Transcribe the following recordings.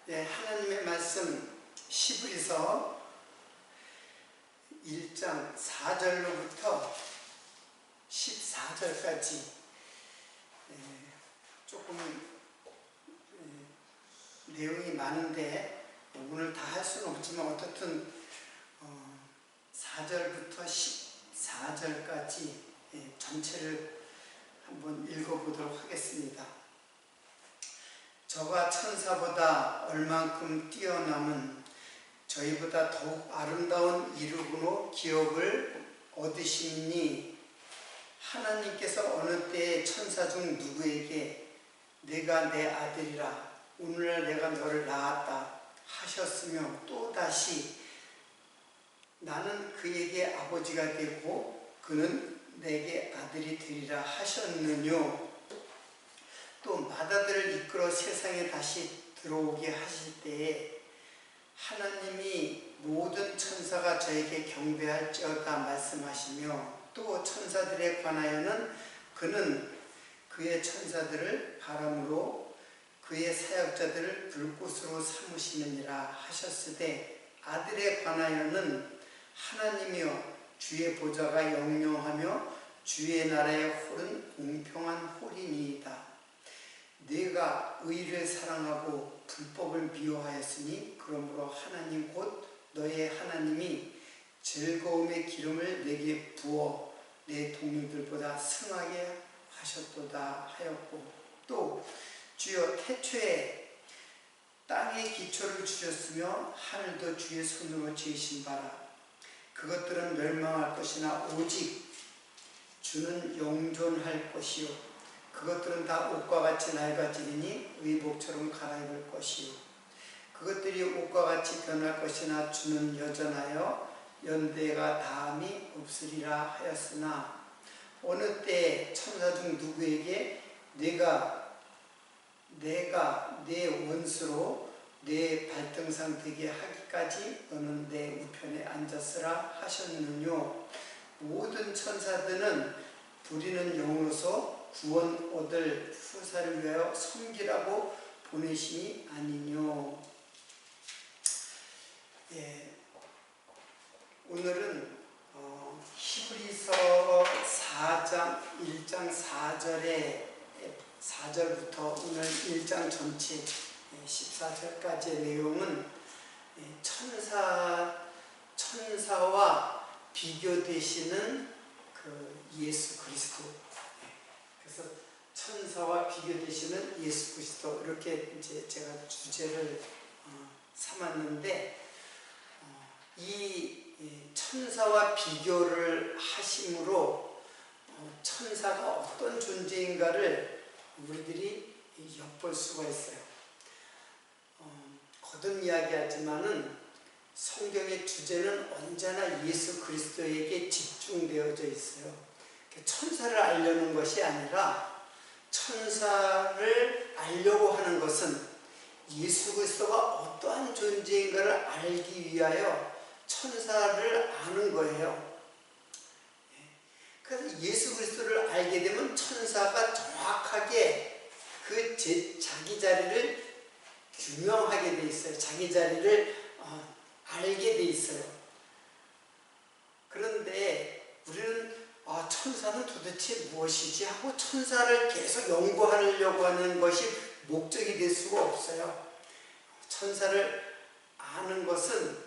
네, 하나님의 말씀 히브리서 1장 4절로부터 14절까지 조금 내용이 많은데 오늘 다 할 수는 없지만 어떻든 4절부터 14절까지 전체를 한번 읽어보도록 하겠습니다. 저가 천사보다 얼만큼 뛰어남은 저희보다 더욱 아름다운 이름으로 기업을 얻으시니 하나님께서 어느 때에 천사 중 누구에게 내가 내 아들이라 오늘날 내가 너를 낳았다 하셨으며 또다시 나는 그에게 아버지가 되고 그는 내게 아들이 되리라 하셨느뇨. 또 마다들을 이끌어 세상에 다시 들어오게 하실 때에 하나님이 모든 천사가 저에게 경배할지어다 말씀하시며 또 천사들에 관하여는 그는 그의 천사들을 바람으로 그의 사역자들을 불꽃으로 삼으시느니라 하셨으되 아들에 관하여는 하나님이여 주의 보좌가 영영하며 주의 나라의 홀은 공평한 홀이니이다. 네가 의를 사랑하고 불법을 미워하였으니 그러므로 하나님 곧 너의 하나님이 즐거움의 기름을 내게 부어 내 동료들보다 승하게 하셨도다 하였고 또 주여 태초에 땅의 기초를 주셨으며 하늘도 주의 손으로 지으신 바라 그것들은 멸망할 것이나 오직 주는 영존할 것이요 그것들은 다 옷과 같이 낡아지리니 의복처럼 갈아입을 것이요 그것들이 옷과 같이 변할 것이나 주는 여전하여 연대가 다함이 없으리라 하였으나 어느 때 천사 중 누구에게 내가 내 원수로 내 발등상 되게 하기까지 너는 내 우편에 앉았으라 하셨느뇨. 모든 천사들은 부리는 영으로서 구원 얻을 후사를 위하여 섬기라고 보내심이 아니뇨. 오늘은 히브리서 4장 1장 4절부터 오늘 1장 전체 14절까지의 내용은 천사와 비교되시는 그 예수 그리스도, 그래서 천사와 비교되시는 예수 그리스도 이렇게 이제 제가 주제를 삼았는데 이 천사와 비교를 하심으로 천사가 어떤 존재인가를 우리들이 엿볼 수가 있어요. 거듭 이야기하지만은 성경의 주제는 언제나 예수 그리스도에게 집중되어져 있어요. 천사를 알려는 것이 아니라 천사를 알려고 하는 것은 예수 그리스도가 어떠한 존재인가를 알기 위하여 천사를 아는 거예요. 그래서 예수 그리스도를 알게 되면 천사가 정확하게 그 자기 자리를 규명하게 돼 있어요. 자기 자리를 알게 돼 있어요. 그런데 우리는 천사는 도대체 무엇이지 하고 천사를 계속 연구하려고 하는 것이 목적이 될 수가 없어요. 천사를 아는 것은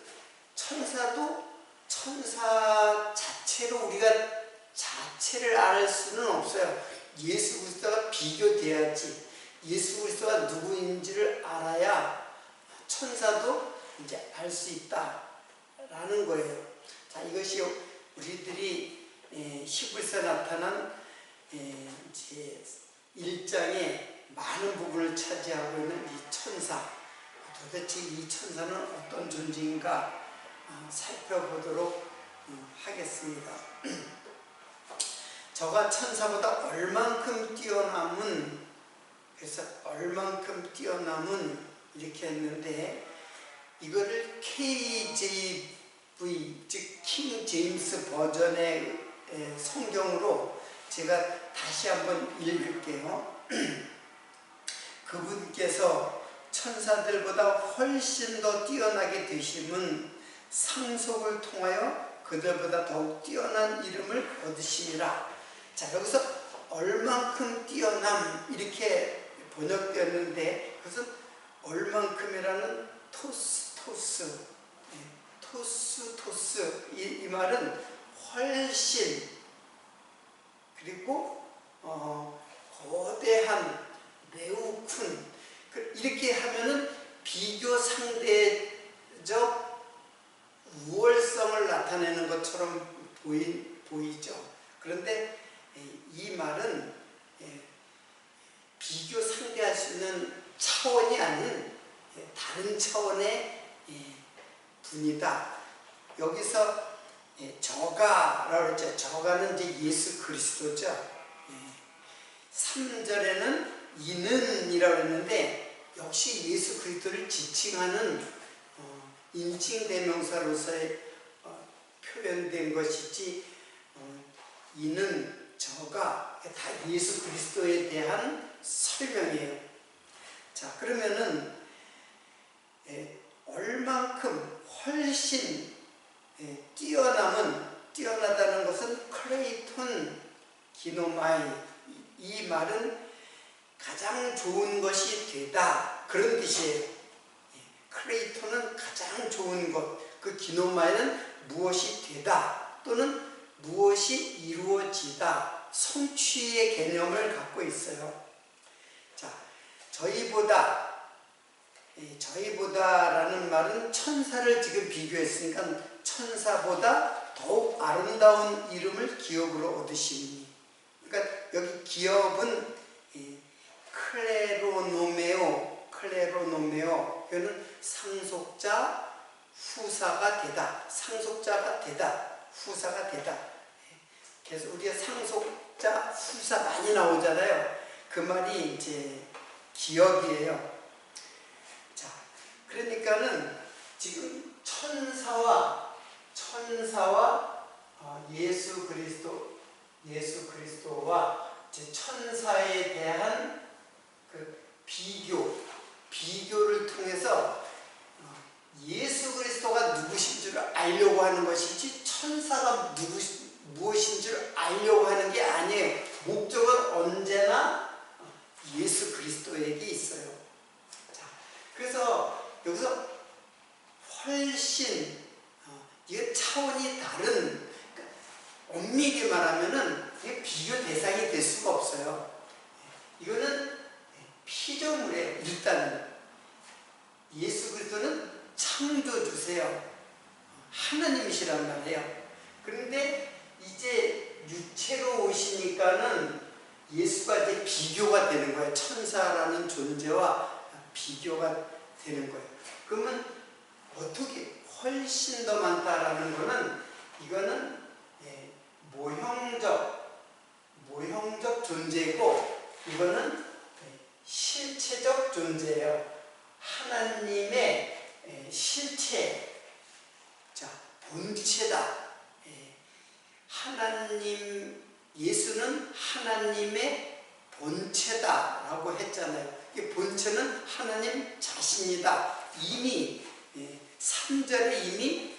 천사도 천사 자체로 우리가 자체를 알 수는 없어요. 예수 그리스도가 비교돼야지. 예수 그리스도가 누구인지를 알아야 천사도 이제 알 수 있다라는 거예요. 자, 이것이 우리들이 히브리서에 나타난 이제 1장의 많은 부분을 차지하고 있는 이 천사. 도대체 이 천사는 어떤 존재인가 살펴보도록 하겠습니다. 저가 천사보다 얼만큼 뛰어남은, 그래서 얼만큼 뛰어남은 이렇게 했는데 이거를 KJV 즉 킹 제임스 버전의 성경으로 제가 다시 한번 읽을게요. 그분께서 천사들보다 훨씬 더 뛰어나게 되심은 상속을 통하여 그들보다 더욱 뛰어난 이름을 얻으심이라. 자, 여기서 얼만큼 뛰어남 이렇게 번역되었는데, 그것은 얼만큼이라는 토스, 이 말은 훨씬, 그리고 거대한, 매우 큰, 이렇게 하면은 비교 상대적 우월성을 나타내는 것처럼 보이죠. 그런데 이 말은 비교 상대할 수 있는 차원이 아닌 다른 차원의 분이다. 여기서 저가라고 했죠. 저가는 이제 예수 그리스도죠. 3절에는 이는이라고 했는데, 역시 예수 그리스도를 지칭하는 인칭 대명사로서의 표현된 것이지, 이는, 저가 다 예수 그리스도에 대한 설명이에요. 자, 그러면은 얼만큼 훨씬 뛰어나다는 것은 크레이톤 기노마이, 이 말은 가장 좋은 것이 되다, 그런 뜻이에요. 크레이톤은 가장 좋은 것, 그 기노마이는 무엇이 되다 또는 무엇이 이루어지다, 성취의 개념을 갖고 있어요. 자, 저희보다라는 말은 천사를 지금 비교했으니까 천사보다 더욱 아름다운 이름을 기업으로 얻으시니, 그러니까 여기 기업은 클레로노메오, 이거는 상속자, 후사가 되다, 후사가 되다. 그래서 우리가 상속자, 후사 많이 나오잖아요. 그 말이 이제 기업이에요. 자, 그러니까는 지금 천사와 예수 그리스도와 천사에 대한 그 비교를 통해서 예수 그리스도가 누구신 줄 알려고 하는 것이지, 천사가 무엇인 줄 알려고 하는 게 아니에요. 목적은 언제나 예수 그리스도에게 있어요. 자, 그래서 여기서 훨씬 이게 차원이 다른, 그러니까 엄밀히 말하면은 이게 비교 대상이 될 수가 없어요. 이거는 피조물이에요. 일단은 예수 그리스도는 창조주세요. 하나님이시란 말이에요. 그런데 이제 육체로 오시니까는 예수가 이제 비교가 되는 거예요. 천사라는 존재와 비교가 되는 거예요. 그러면 어떻게 훨씬 더 많다라는 거는, 이거는 모형적 존재고, 이거는 실체적 존재예요. 하나님의 실체, 자, 본체다. 예수는 하나님의 본체다라고 했잖아요. 이 본체는 하나님 자신이다. 이미 3절에 이미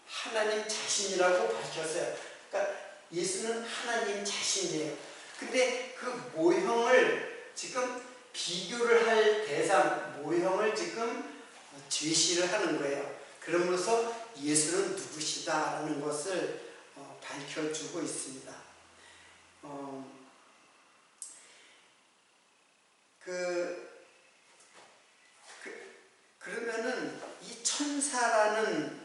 하나님 자신이라고 밝혔어요. 그러니까 예수는 하나님 자신이에요. 근데 그 모형을 지금 비교를 할 대상, 모형을 지금 제시를 하는 거예요. 그러면서 예수는 누구시다라는 것을 밝혀주고 있습니다. 그러면은 이 천사라는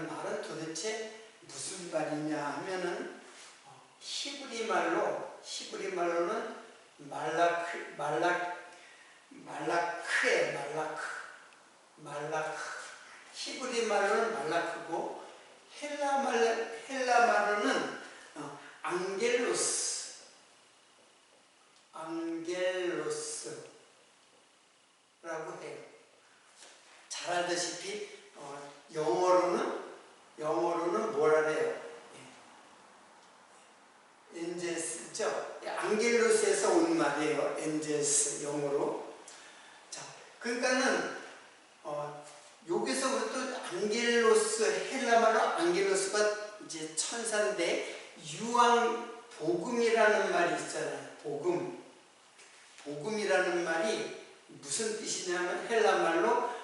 말은 도대체 무슨 말이냐 하면은, 히브리 말로는 말라크. 히브리 말로는 말라크고, 헬라 말로는 안겔로스라고 해요. 잘 알다시피 영어로는 뭐라 그래요? 엔젤스죠. 안겔로스에서 온 말. 말이에요. 엔젤스 영어로. 자, 그러니까는 여기서부터 안겔로스, 헬라말로 안겔로스가 이제 천사인데, 유황 복음이라는 말이 있잖아요. 복음이라는 말이 무슨 뜻이냐면 헬라말로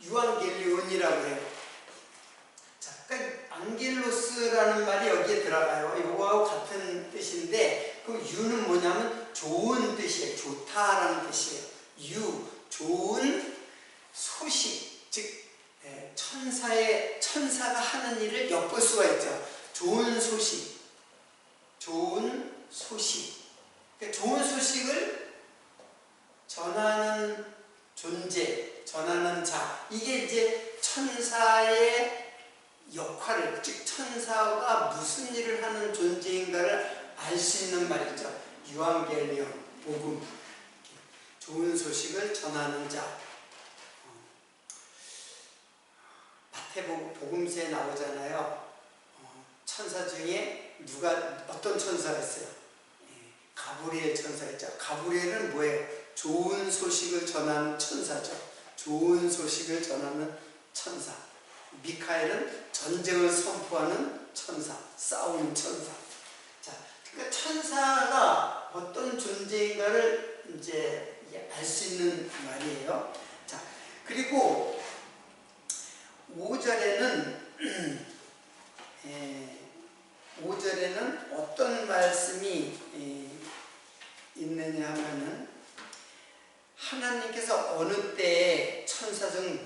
유앙겔리온이라고 해요. 자, 그러니까 안겔로스라는 말이 여기에 들어가요. 이거하고 같은 뜻인데, 그 유는 뭐냐면 좋은 뜻이에요. 좋다라는 뜻이에요. 좋은 소식, 즉 천사가 하는 일을 엿볼 수가 있죠. 좋은 소식. 그러니까 좋은 소식을 전하는 존재, 전하는 자, 이게 이제 천사의 역할을, 즉 천사가 무슨 일을 하는 존재인가를 알 수 있는 말이죠. 유앙겔리온, 복음, 좋은 소식을 전하는 자. 마태복음 복음서에 나오잖아요. 천사 중에 어떤 천사가 있어요? 가브리엘 천사였죠. 가브리엘은 뭐예요? 좋은 소식을 전하는 천사죠. 좋은 소식을 전하는 천사. 미카엘은 전쟁을 선포하는 천사, 싸우는 천사. 자, 그러니까 천사가 어떤 존재인가를 이제 알 수 있는 말이에요. 자, 그리고 5절에는 어떤 말씀이 있느냐 하면은, 하나님께서 어느 때에 천사 중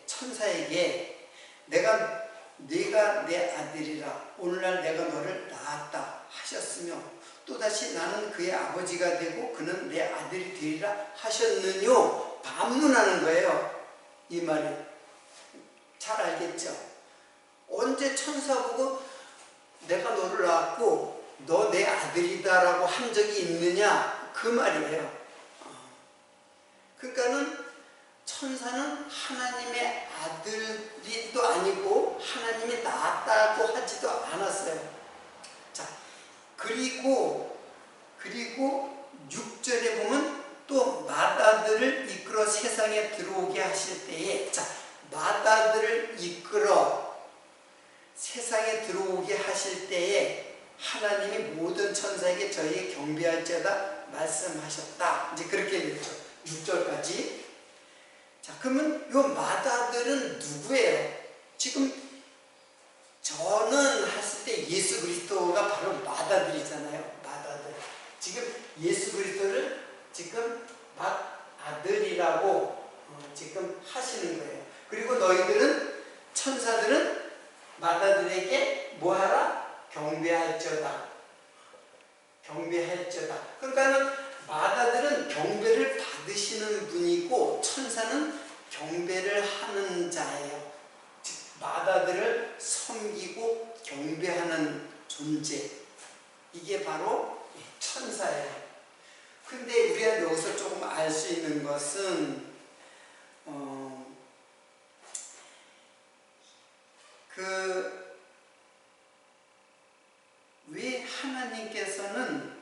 천사에게 네가 내 아들이라, 오늘날 내가 너를 낳았다 하셨으며, 또다시 나는 그의 아버지가 되고 그는 내 아들이 되리라 하셨느뇨. 반문하는 거예요. 이 말이 잘 알겠죠? 언제 천사 보고 내가 너를 낳았고 너 내 아들이다 라고 한 적이 있느냐, 그 말이에요. 그러니까는 천사는 하나님의 아들이도 아니고 하나님이 낳았다고 하지도 않았어요. 자, 그리고 6절에 보면 또 맏아들을 이끌어 세상에 들어오게 하실 때에, 자, 맏아들을 이끌어 세상에 들어오게 하실 때에 하나님이 모든 천사에게 저희에게 경배할지어다 말씀하셨다. 이제 그렇게 됐죠. 6절까지. 자, 그러면 이 맏아들은 누구예요? 지금 저는 했을 때 예수 그리스도가 바로 맏아들이잖아요. 맏아들. 지금 예수 그리스도를 지금 맏아들이라고 지금 하시는 거예요. 그리고 너희들은, 천사들은 맏아들에게 뭐하라? 경배할지어다. 그러니까는 맏아들은 경배를 받으시는 분이고 천사는 경배를 하는 자예요. 즉 맏아들을 섬기고 경배하는 존재, 이게 바로 천사예요. 근데 우리가 여기서 조금 알 수 있는 것은 왜 하나님께서는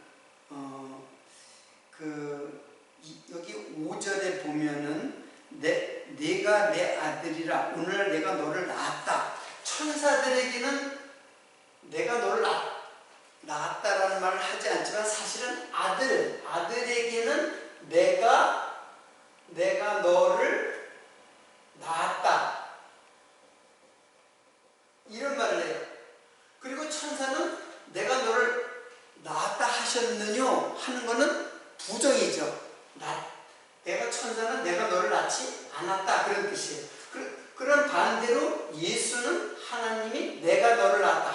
여기 5절에 보면은 내가 내 아들이라, 오늘 내가 너를 낳았다. 천사들에게는 내가 너를 낳았다라는 말을 하지 않지만 사실은 아들에게는 내가 너를 낳았다, 이런 말을 해요. 그리고 천사는 내가 너를 낳았다 하셨느뇨 하는 것은 부정이죠. 천사는 내가 너를 낳지 않았다, 그런 뜻이에요. 그런 반대로 예수는 하나님이 내가 너를 낳았다,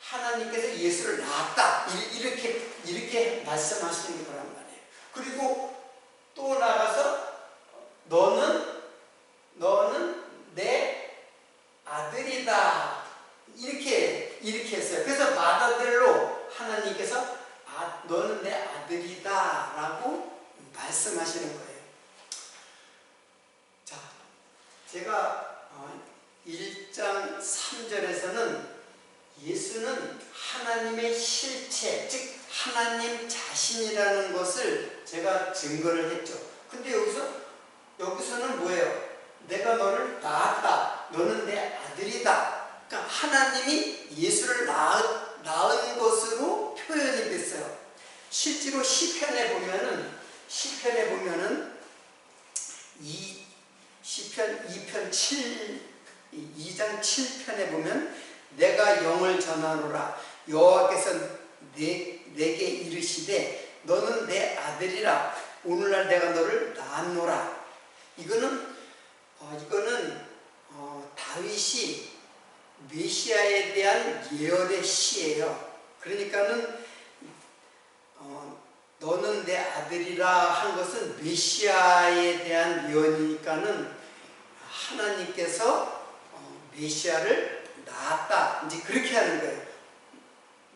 하나님께서 예수를 낳았다, 이렇게 말씀하시는 거란 말이에요. 그리고 또 나가서 너는 내 아들이다, 이렇게 했어요. 그래서 맏아들로 하나님께서 너는 내 아들이다 라고 말씀하시는 거예요. 자, 제가 1장 3절에서는 예수는 하나님의 실체, 즉 하나님 자신이라는 것을 제가 증거를 했죠. 근데 여기서는 뭐예요? 내가 너를 낳았다. 너는 내 아들이다. 그러니까 하나님이 예수를 낳은 것으로 표현이 됐어요. 실제로 시편에 보면은 시편 2장 7편에 보면 내가 영을 전하노라 여호와께서 내게 이르시되 너는 내 아들이라 오늘날 내가 너를 낳았노라. 이거는 다윗이 메시아에 대한 예언의 시예요. 그러니까는 너는 내 아들이라 한 것은 메시아에 대한 예언이니까는 하나님께서 메시아를 낳았다. 이제 그렇게 하는 거예요.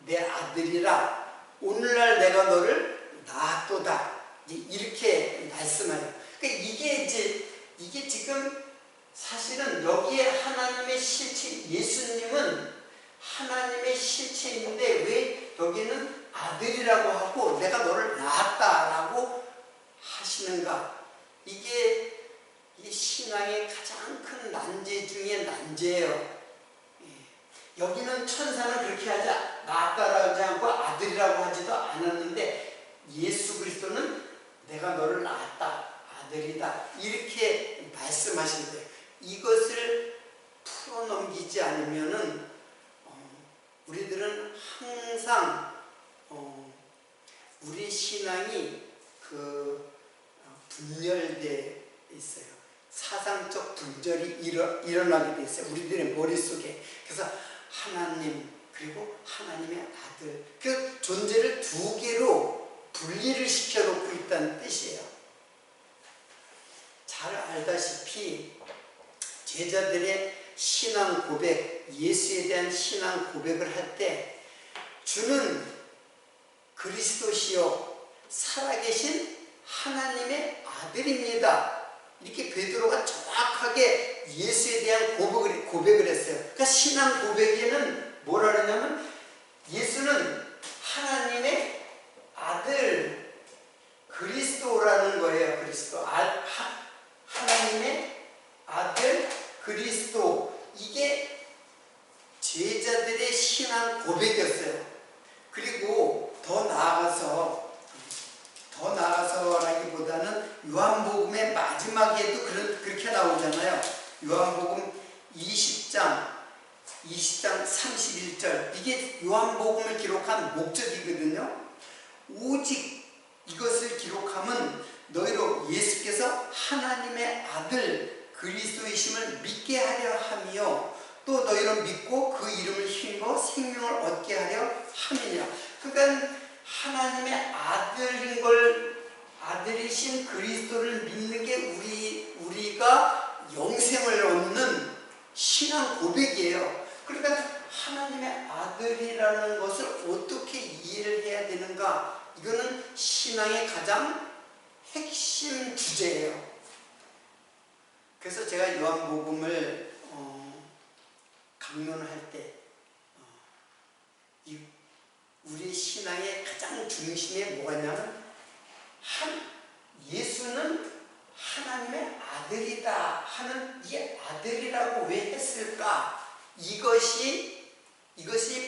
내 아들이라 오늘날 내가 너를 낳았도다. 이제 이렇게 말씀하죠. 그러니까 이게 지금 사실은 여기에 하나님의 실체, 예수님은 하나님의 실체인데 왜 여기는 아들이라고 하고 내가 너를 낳았다라고 하시는가? 이게 신앙의 가장 큰 난제 중에 난제예요. 여기는 천사는 그렇게 하지 낳았다라고 하지 않고 아들이라고 하지도 않았는데 예수 그리스도는 내가 너를 낳았다, 아들이다 이렇게 말씀하신 거예요. 이것을 풀어넘기지 않으면은 우리들은 항상 우리 신앙이 분열돼 있어요. 사상적 분절이 일어나게 돼 있어요. 우리들의 머릿속에. 그래서 하나님 그리고 하나님의 아들 그 존재를 두 개로 분리를 시켜놓고 있다는 뜻이에요. 잘 알다시피 제자들의 신앙 고백, 예수에 대한 신앙 고백을 할 때 주는 그리스도시요 살아계신 하나님의 아들입니다. 이렇게 베드로가 정확하게 예수에 대한 고백을 했어요. 그러니까 신앙 고백에는 뭐라 그러냐면 예수는 하나님의 아들 그리스도라는 거예요. 그리스도 하나님의 아들 그리스도 이게 제자들의 신앙 고백이었어요. 그리고 더 나아가서라기보다는 요한복음의 마지막에도 그렇게 나오잖아요. 요한복음 20장 31절 이게 요한복음을 기록한 목적이거든요. 오직 이것을 기록하면 너희로 예수께서 하나님의 아들 그리스도이심을 믿게 하려 함이요 또 너희로 믿고 그 이름을 힘입어 생명을 얻게 하려 함이니라. 그러니까 하나님의 아들이신 그리스도를 믿는 게 우리가 영생을 얻는 신앙 고백이에요. 그러니까 하나님의 아들이라는 것을 어떻게 이해를 해야 되는가? 이거는 신앙의 가장 핵심 주제예요. 그래서 제가 요한복음을 강론할 때 우리 신앙의 가장 중심에 뭐가 있냐면 예수는 하나님의 아들이다 하는 이 아들이라고 왜 했을까? 이것이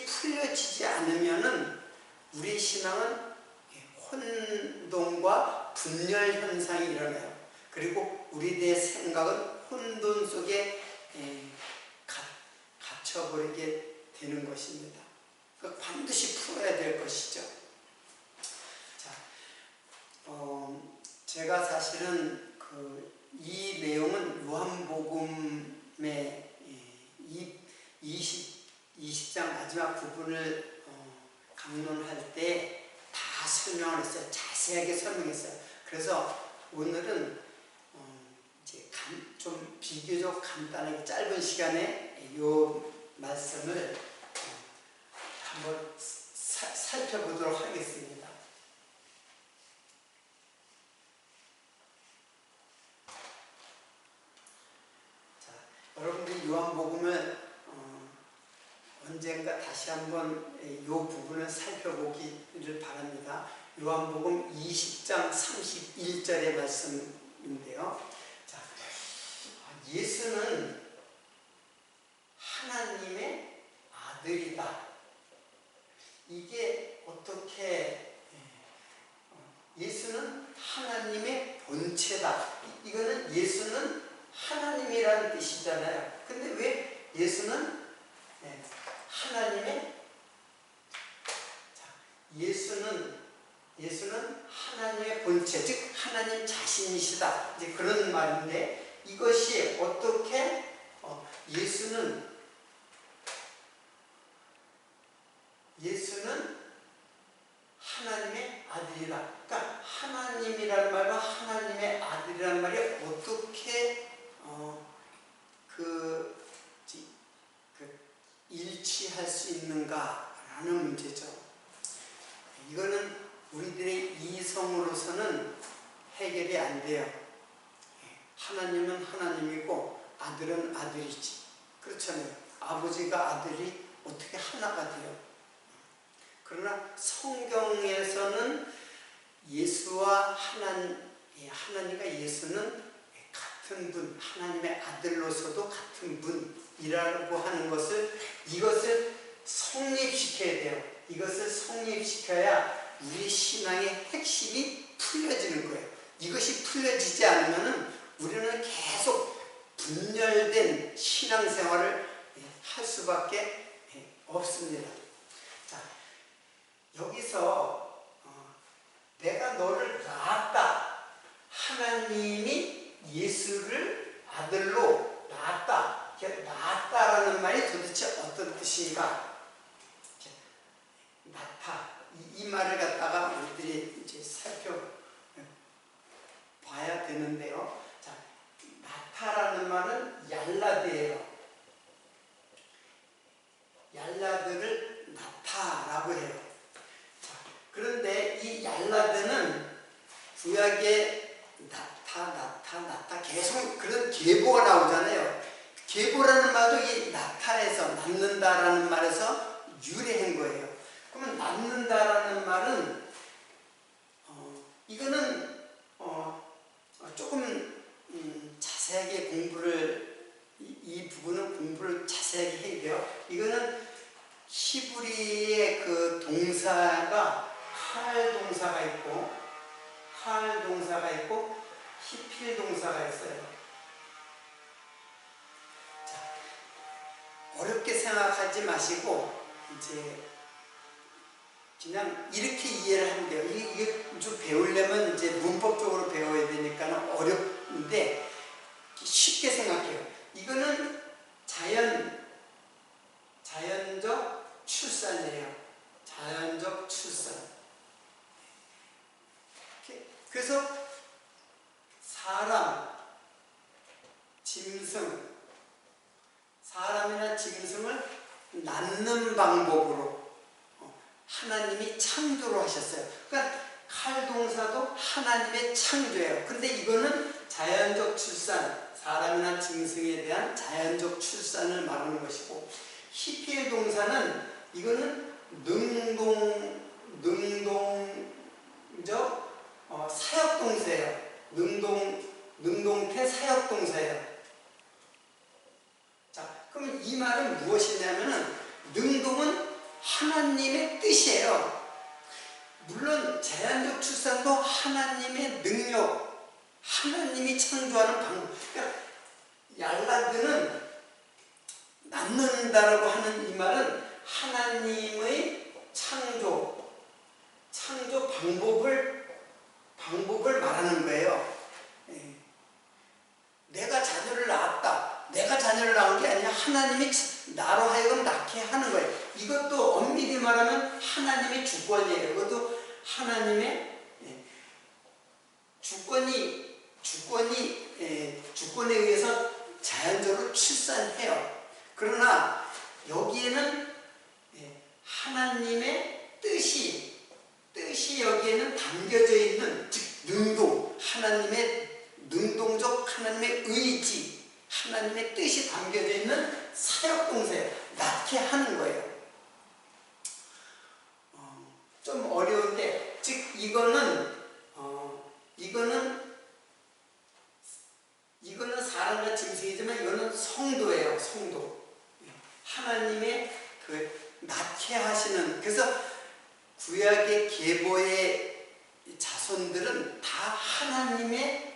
풀려지지 않으면은 우리 신앙은 혼돈과 분열 현상이 일어나요. 그리고 우리의 생각은 혼돈 속에 갇혀버리게 되는 것입니다. 반드시 풀어야 될 것이죠. 자, 제가 사실은 이 내용은 요한복음의 20장 마지막 부분을 강론할 때 다 설명을 했어요. 자세하게 설명했어요. 그래서 오늘은 이제 좀 비교적 간단하게 짧은 시간에 이 말씀을 한번 살펴보도록 하겠습니다. 말씀을 언젠가 다시 한번 이 부분을 살펴보기를 바랍니다. 요한복음 20장 31절의 말씀인데요. 자, 예수는 하나님의 아들이다. 이게 어떻게 예수는 하나님의 본체다. 이거는 예수는 하나님이라는 뜻이잖아요. 근데 왜 예수는 하나님의 예수는 하나님의 본체, 즉 하나님 자신이시다. 이제 그런 말인데 이것이 어떻게 예수는 하나님의 아들이다. 그러니까 하나님이라는 말과 하나님의 아들이라는 말이 어떻게 일치할 수 있는가라는 문제죠. 이거는 우리들의 이성으로서는 해결이 안 돼요. 하나님은 하나님이고 아들은 아들이지. 그렇잖아요. 아버지가 아들이 어떻게 하나가 돼요? 그러나 성경에서는 예수와 하나님과 예수는 같은 분, 하나님의 아들로서도 같은 분이라고 하는 이것을 성립시켜야 돼요. 이것을 성립시켜야 우리 신앙의 핵심이 풀려지는 거예요. 이것이 풀려지지 않으면 우리는 계속 분열된 신앙생활을 할 수밖에 없습니다. 자, 여기서 내가 너를 낳았다. 하나님이 예수를 아들로 낳았다. 낳았다라는 말이 도대체 어떤 뜻인가? 낳다. 이 말을 갖다가 우리들이 이제 살펴봐야 되는데요. 자, 낳다라는 말은 얄라드예요. 얄라드를 낳다라고 해요. 자, 그런데 이 얄라드는 구약에 낳다 계속 그런 계보가 나오잖아요. 계보라는 말도 이 낳다에서 낳는다라는 말에서 유래한 거예요. 그러면 낳는다라는 말은 이거는 조금 자세하게 이 부분은 공부를 자세하게 해야 돼요. 이거는 히브리의 그 동사가 할 동사가 있고 히필 동사가 있어요. 자, 어렵게 생각하지 마시고 이제 그냥 이렇게 이해를 하면 돼요. 이게 좀 배우려면 이제 문법적으로 배워야 되니까 어렵는데 쉽게 생각해요. 이거는 자연적 출산이에요. 자연적 출산. 그래서 사람이나 짐승을 낳는 방법으로 하나님이 창조를 하셨어요. 그러니까 칼동사도 하나님의 창조예요. 근데 이거는 자연적 출산, 사람이나 짐승에 대한 자연적 출산을 말하는 것이고, 히필 동사는 이거는 능동적 사역동사예요. 능동태 사역동사예요. 자, 그러면 이 말은 무엇이냐면은 능동은 하나님의 뜻이에요. 물론 제한적 출산도 하나님의 능력, 하나님이 창조하는 방법. 그러니까 얄라드는 낳는다라고 하는 이 말은 하나님의 창조 방법을 말하는 거예요. 내가 자녀를 낳았다. 내가 자녀를 낳은 게 아니라 하나님이 나로 하여금 낳게 하는 거예요. 이것도 엄밀히 말하면 하나님의 주권이에요. 이것도 하나님의 주권에 의해서 자연적으로 출산해요. 그러나 여기에는 하나님의 뜻이 여기에는 담겨져 있는, 즉 능동적 하나님의 의지, 하나님의 뜻이 담겨져 있는 사역동사예요. 낳게 하는 거예요. 좀 어려운데, 즉 이거는 사람과 짐승이지만 이거는 성도예요. 성도. 하나님의 그 낳게 하시는, 그래서 구약의 계보의 자손들은 다 하나님의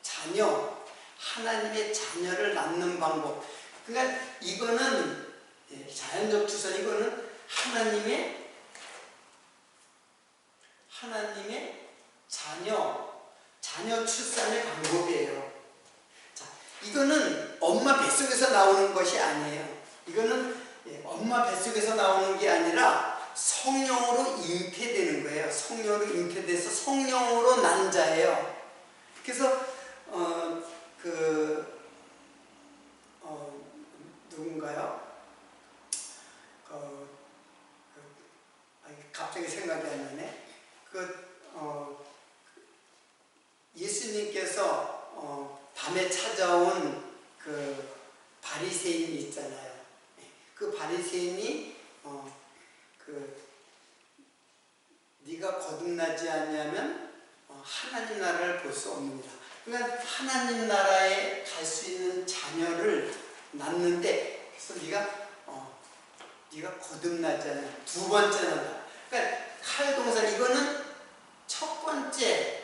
자녀, 하나님의 자녀를 낳는 방법. 그러니까 이거는 자연적 출산, 이거는 하나님의 자녀 출산의 방법이에요. 자, 이거는 엄마 뱃속에서 나오는 것이 아니에요. 이거는 엄마 뱃속에서 나오는 게 아니라 성령으로 잉태되는 거예요. 성령으로 잉태돼서 성령으로 난 자예요. 그래서 누군가요? 갑자기 생각이 안 나네. 예수님께서 밤에 찾아온 그 바리새인이 있잖아요. 그 바리새인이 네가 거듭나지 않냐면 하나님 나라를 볼 수 없느니라. 그러니까 하나님 나라에 갈 수 있는 자녀를 낳는데, 그래서 네가 거듭나지 않으면 두 번째 난다. 그러니까 칼 동사, 이거는 첫 번째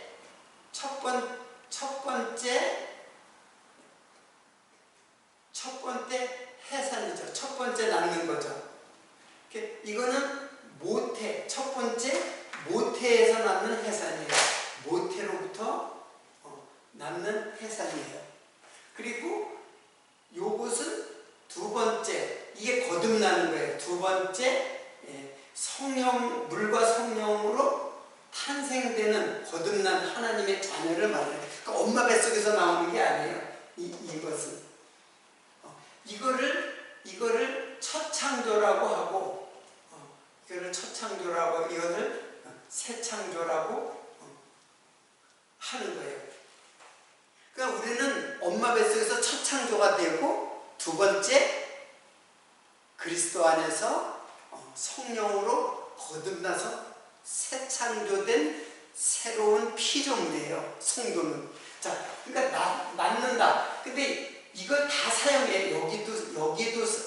해산이죠. 첫 번째 낳는 거죠. 이거는 모태, 첫 번째 모태에서 낳는 해산이에요. 모태로부터 낳는 해산이에요. 그리고 요것은 두 번째, 이게 거듭나는 거예요. 두 번째 성령, 물과 성령으로 탄생되는 거듭난 하나님의 자녀를 말해요. 그러니까 엄마 뱃속에서 나오는 게 아니에요. 이것은 이거를 첫 창조라고 하고, 이거를 첫 창조라고, 이거를 새 창조라고 하는 거예요. 그러니까 우리는 엄마 뱃속에서 첫 창조가 되고, 두 번째 그리스도 안에서 성령으로 거듭나서 새 창조된 새로운 피조물이에요. 성도는. 자, 그러니까 낳는다. 근데 이걸 다 사용해. 여기도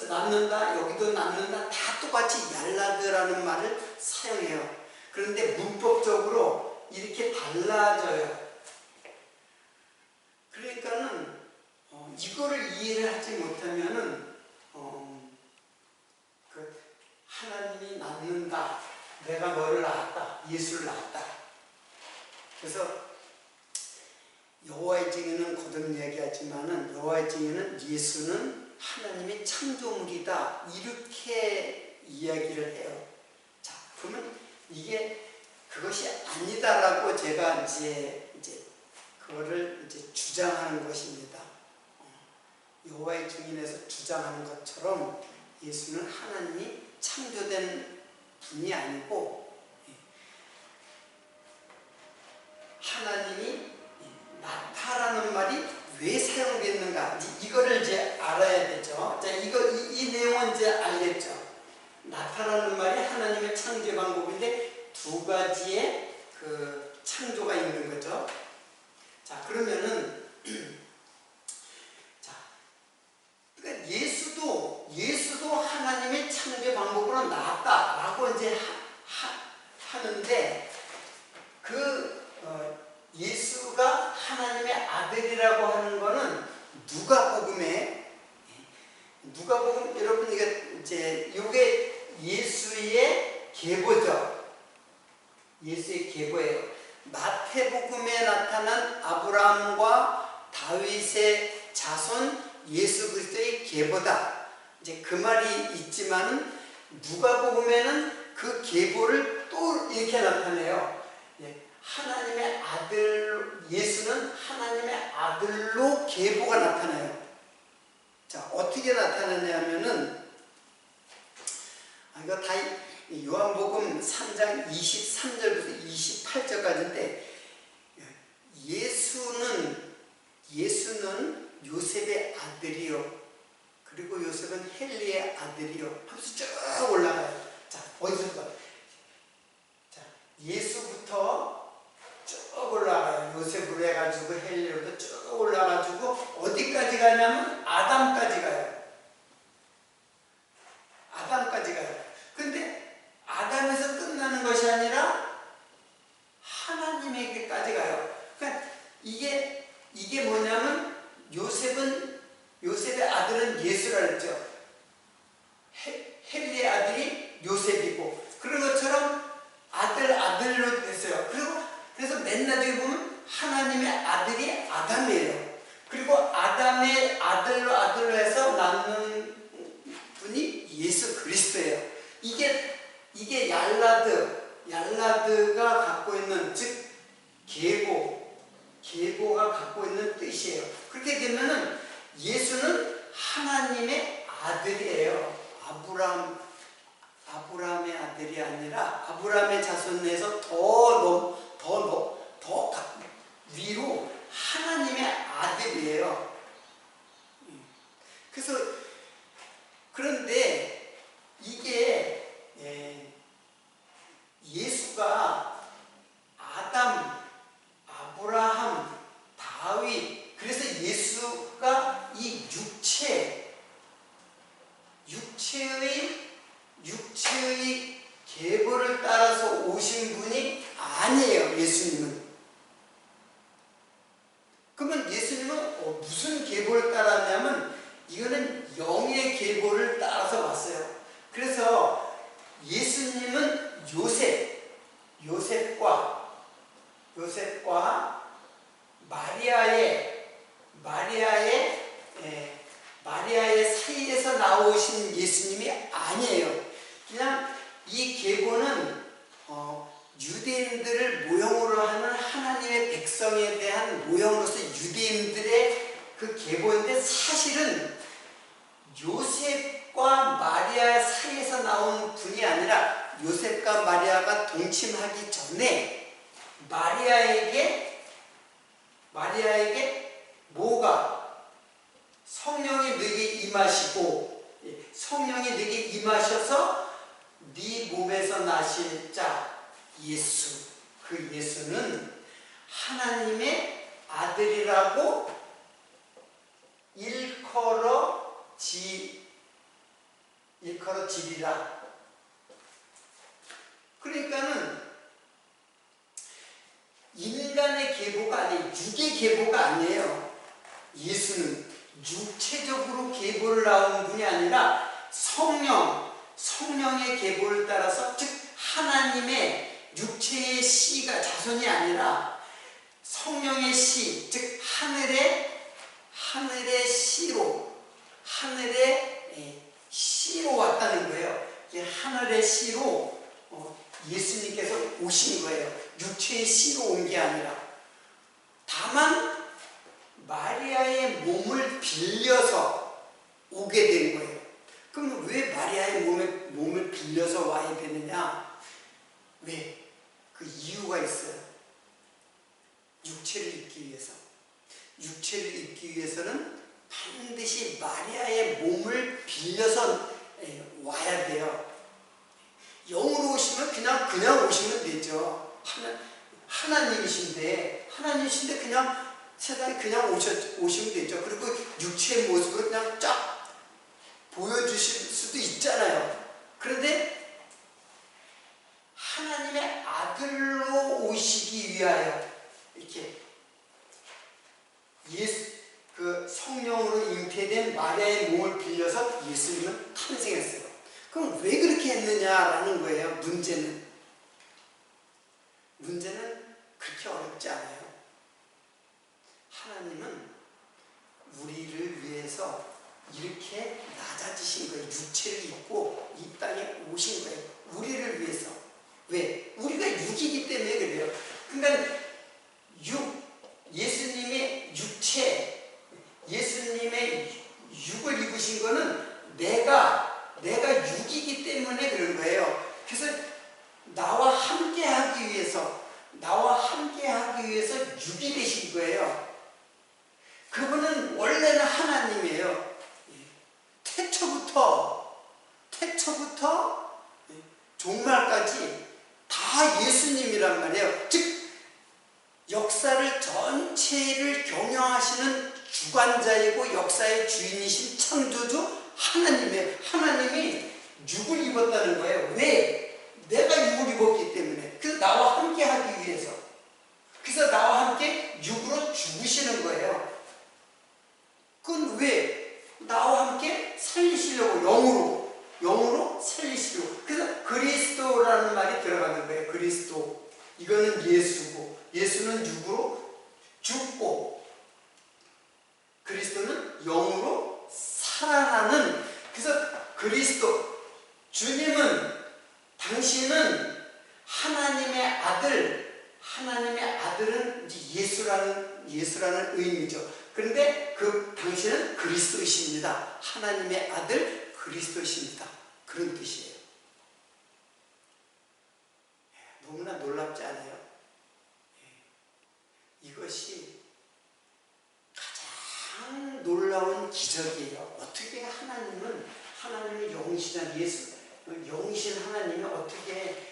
낳는다, 여기도 낳는다. 다 똑같이 얄라드라는 말을 사용해요. 그런데 문법적으로 이렇게 달라져요. 그러니까는 이거를 이해를 하지 못하면은 하나님이 낳는다, 내가 너를 낳았다, 예수를 낳았다. 그래서 여호와의 증인은 거듭 얘기하지만은 여호와의 증인은 예수는 하나님의 창조물이다, 이렇게 이야기를 해요. 자, 그러면 이게 그것이 아니다라고 제가 이제 그거를 이제 주장하는 것입니다. 여호와의 증인에서 주장하는 것처럼 예수는 하나님이 창조된 분이 아니고 하나님이 낳다라는 말이 왜 사용됐는가, 이거를 이제 알아야 되죠. 자, 이 내용은 이제 알겠죠. 낳다라는 말이 하나님의 창조 방법인데 두 가지의 그 창조가 있는 거죠. 자, 그러면은 그러니까 예수도 하나님의 창조 방법으로 나왔다라고 이제 하는데 예수가 하나님의 아들이라고 하는 거는 누가복음, 여러분 이게 예수의 계보죠. 예수의 계보예요. 마태복음에 나타난 아브라함과 다윗의 자손 예수 그리스도의 계보다. 이제 그 말이 있지만은 누가복음에는 그 계보를 또 이렇게 나타내요. 하나님의 아들, 예수는 하나님의 아들로 계보가 나타나요. 자, 어떻게 나타나냐면은 이거 다 요한복음 3장 23절부터 28절까지인데 예수는 요셉의 아들이요. 그리고 요셉은 헬리의 아들이요 하면서 쭉 올라가요. 자, 어디서부터? 자, 예수부터 쭉 올라가요. 요셉으로 해가지고 헬리로도 쭉 올라가지고 어디까지 가냐면 아담까지 가요. 아담까지 가요. 근데 아담에서 끝나는 것이 아니라 하나님에게까지 가요. 그러니까 이게 뭐냐면 요셉의 아들은 예수라 그랬죠. 헬리의 아들이 요셉이고 그런 것처럼 아들로 됐어요. 그래서 맨 나중에 보면 하나님의 아들이 아담이에요. 그리고 아담의 아들로 해서 낳는 분이 예수 그리스도예요. 이게 얄라드가 갖고 있는, 즉 계보가 갖고 있는 뜻이에요. 그렇게 되면은 예수는 하나님의 아들이에요. 아브라함의 아들이 아니라 아브라함의 자손에서 더 위로 하나님의 아들이에요. 그래서 그런데 이게 예수가 아담, 아브라함, 다윗, 그래서 예수가 이 육체의 계보를 따라서 오신 분이 아니에요. 예수님은. 그러면 예수님은 무슨 계보를 따랐냐면 이거는 영의 계보를 따라서 왔어요. 그래서 예수님은 요셉과 마리아의 사이에서 나오신 예수님이 아니에요. 그냥 이 계보는 유대인들을 모형으로 하는 하나님의 백성에 대한 모형으로서 유대인들의 그 계보인데 사실은 요셉과 마리아 사이에서 나온 분이 아니라 요셉과 마리아가 동침하기 전에 마리아에게 뭐가 성령이 네게 임하시고 성령이 네게 임하셔서 네 몸에서 나실 자 예수, 그 예수는 하나님의 아들이라고 일컬어지리라. 그러니까는 인간의 계보가 아니에요. 육의 계보가 아니에요. 예수는 육체적으로 계보를 나온 분이 아니라 성령의 계보를 따라서, 즉 하나님의 육체의 씨가 자손이 아니라 성령의 씨, 즉 하늘의 씨로 왔다는 거예요. 하늘의 씨로 예수님께서 오신 거예요. 육체의 씨로 온 게 아니라. 다만 마리아의 몸을 빌려서 오게 된 거예요. 그럼 왜 마리아의 몸을 빌려서 와야 되느냐? 왜? 그 이유가 있어요. 육체를 입기 위해서. 육체를 입기 위해서는 반드시 마리아의 몸을 빌려서 와야 돼요. 영으로 오시면 그냥 오시면 되죠. 하나님이신데 그냥 세상에 그냥 오시면 되죠. 그리고 육체의 모습을 그냥 쫙 보여주실 수도 있잖아요. 그런데 하나님의 아들로 오시기 위하여 이렇게 그 성령으로 잉태된 마리아의 몸을 빌려서 예수님은 탄생했어요. 그럼 왜 그렇게 했느냐라는 거예요. 문제는 그렇게 어렵지 않아요. 하나님은 우리를 위해서 이렇게 낮아지신 거예요. 육체를 입고 이 땅에 오신 거예요. 우리를 위해서. 왜? 우리가 육이기 때문에 그래요. 그러니까 예수님의 육을 입으신 거는 내가 육이기 때문에 그런 거예요. 그래서 나와 함께 하기 위해서 육이 되신 거예요. 그분은 원래는 하나님이에요. 종말까지 다 예수님이란 말이에요. 즉 역사를 전체를 경영하시는 주관자이고 역사의 주인이신 창조주 하나님이에요. 하나님이 육을 입었다는 거예요. 왜? 내가 육을 입었기 때문에. 그래서 나와 함께 하기 위해서. 그래서 나와 함께 육으로 죽으시는 거예요. 그건 왜? 나와 함께 살리시려고, 영으로 살리시려고. 그래서 그리스도라는 말이 들어가는 거예요. 그리스도. 이거는 예수고, 예수는 육으로 죽고, 그리스도는 영으로 살아나는. 그래서 그리스도, 주님은, 당신은 하나님의 아들, 하나님의 아들은 예수라는 의미죠. 그런데 당신은 그리스도이십니다. 하나님의 아들 그리스도이십니다. 그런 뜻이에요. 너무나 놀랍지 않아요? 이것이 가장 놀라운 기적이에요. 어떻게 하나님이 영이신 영이신 하나님이 어떻게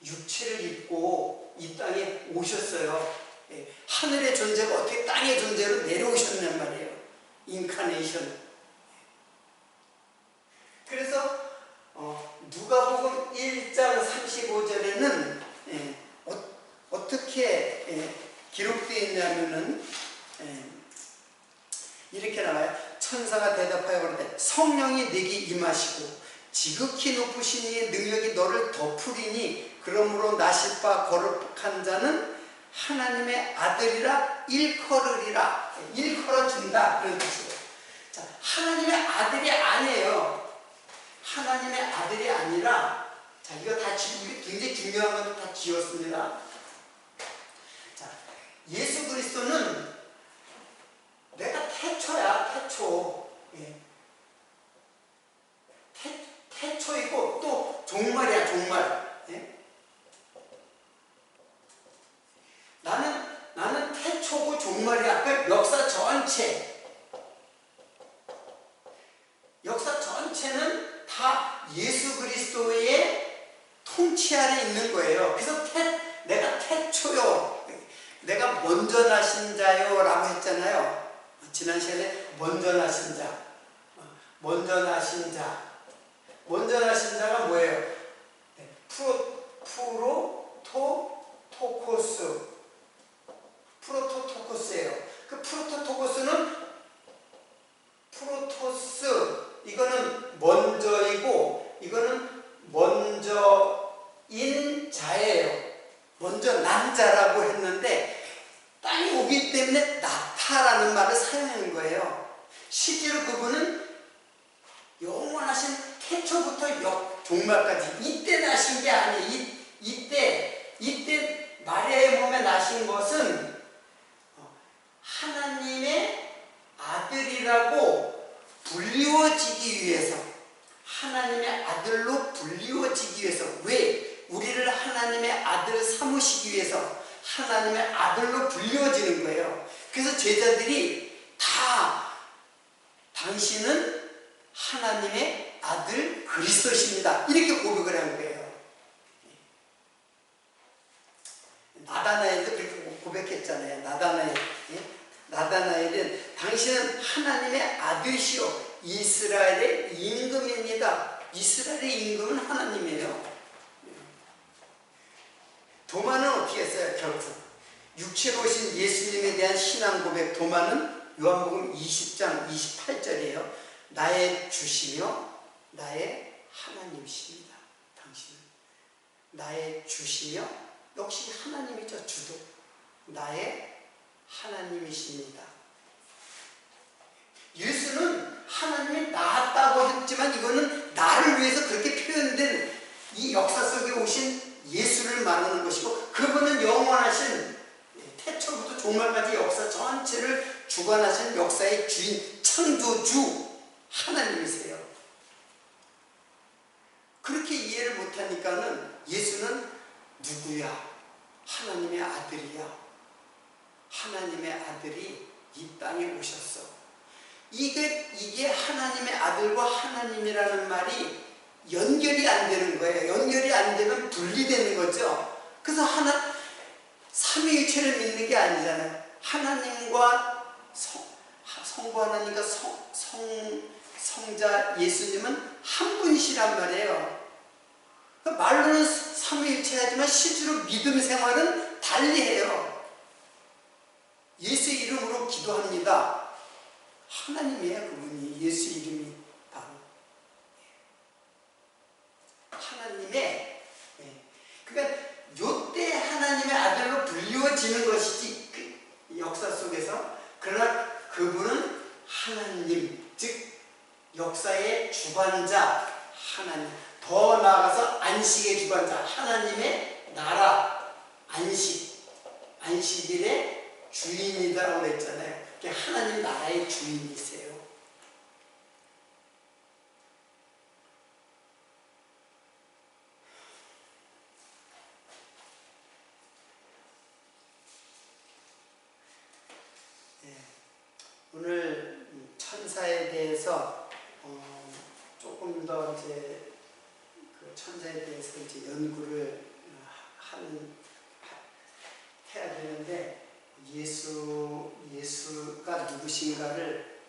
육체를 입고 이 땅에 오셨어요. 하늘의 존재가 어떻게 땅의 존재로 내려오셨냔 말이에요. 인카네이션. 그래서 누가복음 1장 35절에는 어떻게 기록되어 있냐면은 이렇게 나와요. 천사가 대답하여 그러되 성령이 내게 임하시고 지극히 높으신 이의 능력이 너를 덮으리니 그러므로 나실 바 거룩한 자는 하나님의 아들이라 일컬으리라. 일컬어준다. 그런 뜻이에요. 자, 하나님의 아들이 아니에요. 하나님의 아들이 아니라, 자, 이거 다 굉장히 중요한 것도 다 지웠습니다. 자, 예수 그리스도는 내가 태초야, 태초. 태초이고 또 종말이야, 종말. 나는 태초고 종말이야. 그 역사 전체는 다 예수 그리스도의 통치 아래 있는 거예요. 그래서 내가 태초요. 내가 먼저 나신 자요 라고 했잖아요. 지난 시간에 먼저 나신 자. 먼저 나신 자가 뭐예요? 프로토토코스예요. 그 프로토스, 이거는 먼저이고, 이거는 먼저인 자예요. 먼저 난 자라고 했는데, 땅에 오기 때문에 나타라는 말을 사용한 거예요. 실제로 그분은 영원하신 태초부터 종말까지 이때 나신 게 아니에요. 이때 마리아의 몸에 나신 것은 하나님의 아들이라고 불리워지기 위해서, 하나님의 아들로 불리워지기 위해서, 왜? 우리를 하나님의 아들 삼으시기 위해서 하나님의 아들로 불리워지는 거예요. 그래서 제자들이 다 당신은 하나님의 아들 그리스도십니다. 이렇게 고백을 한 거예요. 나다나엘도 그렇게 고백했잖아요. 나다나엘은 당신은 하나님의 아들이시오. 이스라엘의 임금입니다. 이스라엘의 임금은 하나님이에요. 도마는 어떻게 했어요? 결국 육체로 오신 예수님에 대한 신앙 고백. 도마는 요한복음 20장 28절이에요. 나의 주시며 나의 하나님이십니다. 당신은 나의 주시며, 역시 하나님이죠. 주도 나의 하나님이십니다. 예수는 하나님이 낳았다고 했지만 이거는 나를 위해서 그렇게 표현된 이 역사 속에 오신 예수를 말하는 것이고, 그분은 영원하신 태초부터 종말까지 역사 전체를 주관하신 역사의 주인, 창조주 하나님이세요. 그렇게 이해를 못하니까는 예수는 누구야? 하나님의 아들이야. 하나님의 아들이 이 땅에 오셨어. 이게 하나님의 아들과 하나님이라는 말이 연결이 안 되는 거예요. 연결이 안 되면 분리되는 거죠. 그래서 삼위일체를 믿는 게 아니잖아요. 하나님과 성부 하나님과 성자 예수님은 한 분이시란 말이에요. 말로는 삼위일체하지만 실제로 믿음 생활은 달리해요. 예수 이름으로 기도합니다. 하나님이에요. 그분이. 예수 이름이 바로 하나님의, 그러니까 요때 하나님의 아들로 불리워지는 것이지 그 역사 속에서. 그러나 그분은 하나님, 즉 역사의 주관자 하나님, 더 나아가서 안식의 주관자 하나님의 나라, 안식일의 주인이다라고 그랬잖아요. 하나님 나라의 주인이세요. 오늘 천사에 대해서 조금 더 이제 그 천사에 대해서 이제 연구를 해야 되는데, 예수가 누구신가를,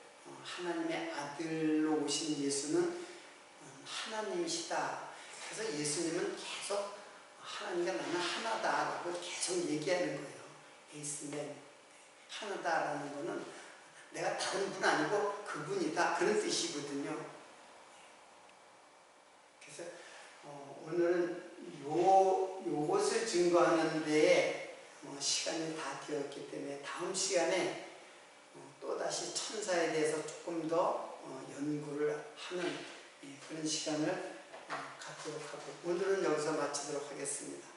하나님의 아들로 오신 예수는 하나님이시다. 그래서 예수님은 계속 하나님과 나는 하나다라고 계속 얘기하는 거예요. 예수는 하나다라는 거는 내가 다른 분 아니고 그분이다, 그런 뜻이거든요. 그래서 오늘은 요것을 증거하는 데에 시간이 다 되었기 때문에 다음 시간에 또다시 천사에 대해서 조금 더 연구를 하는 그런 시간을 갖도록 하고, 오늘은 여기서 마치도록 하겠습니다.